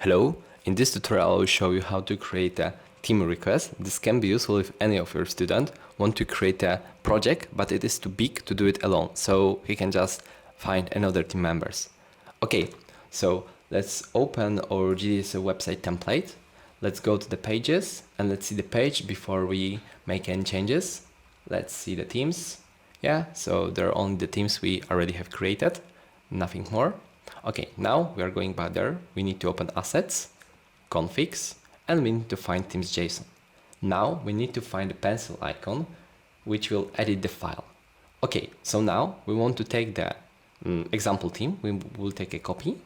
Hello, in this tutorial I will show you how to create a team request. This can be useful if any of your students want to create a project, but it is too big to do it alone, so he can just find another team members. Okay, so let's open our GDSC website template. Let's go to the pages and let's see the page before we make any changes. Let's see the teams. Yeah, so there are only the teams we already have created, nothing more. Okay, now we are going back there. We need to open assets, configs, and we need to find teams.json. Now we need to find the pencil icon, which will edit the file. Okay, so now we want to take the example team. We will take a copy,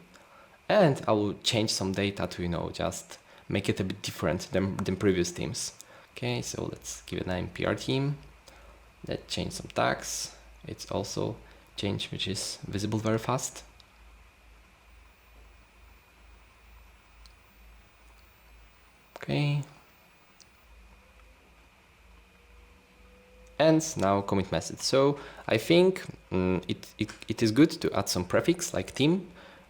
and I will change some data to, just make it a bit different than previous teams. Okay, so let's give it a name PR team. Let's change some tags. It's also change which is visible very fast. Okay. And now commit message. So I think it is good to add some prefix like team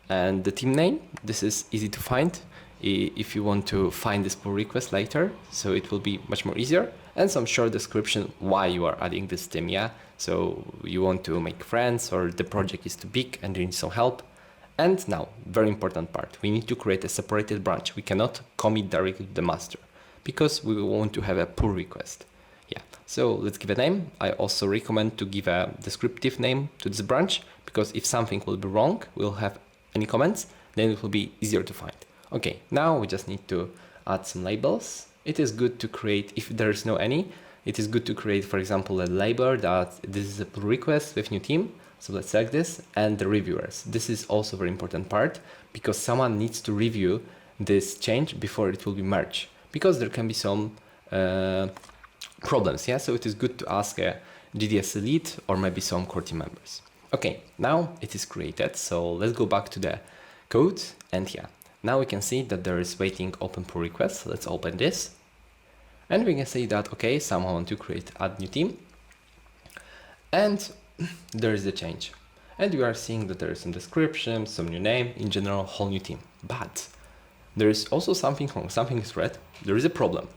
and the team name. This is easy to find if you want to find this pull request later, so it will be much more easier. And some short description why you are adding this team. Yeah, so you want to make friends or the project is too big and you need some help. And now, very important part, we need to create a separated branch. We cannot commit directly to the master because we want to have a pull request. Yeah, so let's give a name. I also recommend to give a descriptive name to this branch because if something will be wrong, we'll have any comments, then it will be easier to find. Okay, now we just need to add some labels. It is good to create, if there is no any, it is good to create, for example, a label that this is a pull request with new team. So let's select this and the reviewers. This is also a very important part because someone needs to review this change before it will be merged because there can be some problems. Yeah, so it is good to ask a GDSC lead or maybe some core team members. Okay, now it is created. So let's go back to the code and yeah, now we can see that there is waiting open pull request. Let's open this and we can see that, okay, someone want to create add new team and there is a change and we are seeing that there is some description, some new name, in general whole new team, but there is also something wrong, something is red, there is a problem,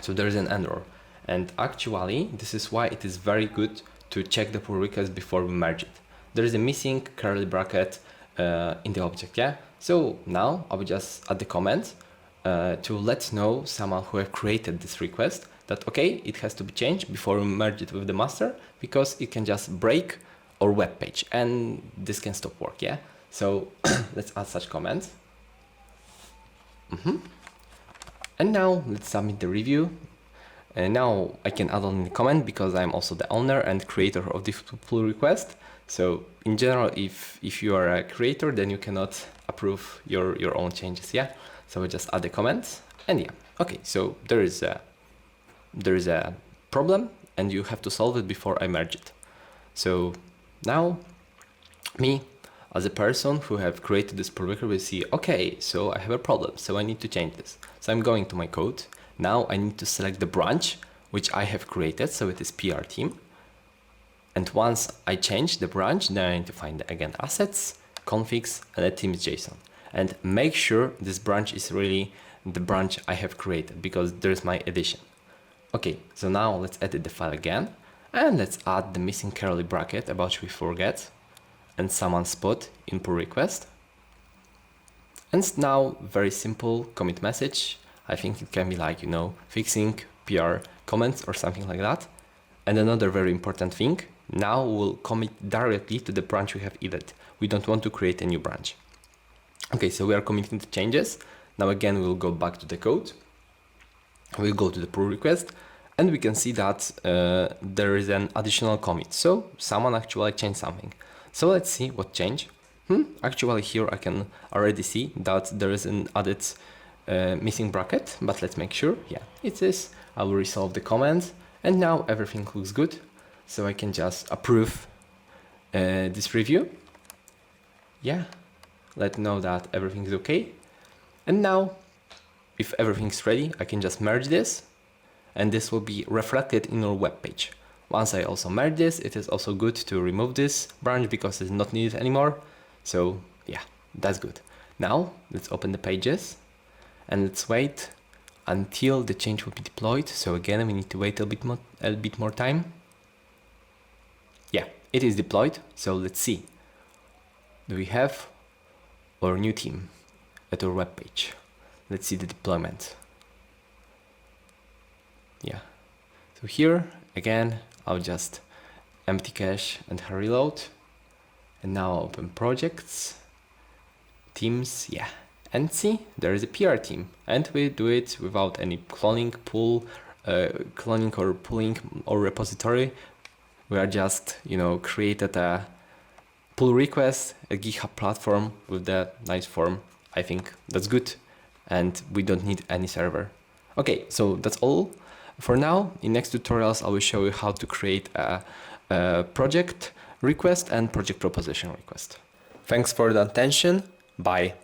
so there is an error. And actually this is why it is very good to check the pull request before we merge it. There is a missing curly bracket in the object. Yeah, so now I will just add the comment to let know someone who have created this request that okay, it has to be changed before we merge it with the master because it can just break our web page and this can stop work. Yeah, so let's add such comments. And now let's submit the review. And now I can add on the comment because I'm also the owner and creator of this pull request. So in general, if you are a creator, then you cannot approve your own changes. Yeah, so we just add the comments and yeah, okay, so there is a problem and you have to solve it before I merge it. So now me as a person who have created this pull request will see, okay, so I have a problem, so I need to change this. So I'm going to my code. Now I need to select the branch which I have created, so it is PR team. And once I change the branch, then I need to find again assets, configs, and a teams.json. And make sure this branch is really the branch I have created because there's my addition. Okay, so now let's edit the file again and let's add the missing curly bracket about which we forget and someone spot in pull request. And now very simple commit message. I think it can be like, fixing PR comments or something like that. And another very important thing, now we'll commit directly to the branch we have added. We don't want to create a new branch. Okay, so we are committing the changes. Now again, we'll go back to the code. We'll go to the pull request and we can see that there is an additional commit. So someone actually changed something. So let's see what changed. Actually here I can already see that there is an added missing bracket, but let's make sure. Yeah, it is. I will resolve the comment and now everything looks good. So I can just approve this review. Yeah, let know that everything is okay. And now if everything's ready, I can just merge this and this will be reflected in our web page. Once I also merge this, it is also good to remove this branch because it's not needed anymore. So yeah, that's good. Now let's open the pages and let's wait until the change will be deployed. So again, we need to wait a bit more time. Yeah, it is deployed. So let's see. Do we have our new theme at our web page? Let's see the deployment. Yeah. So here again, I'll just empty cache and reload. And now I'll open projects, themes, yeah. And see, there is a PR team, and we do it without any cloning or pulling or repository. We are just, created a pull request, a GitHub platform with the nice form. I think that's good, and we don't need any server. Okay, so that's all for now. In next tutorials, I will show you how to create a project request and project proposition request. Thanks for the attention. Bye.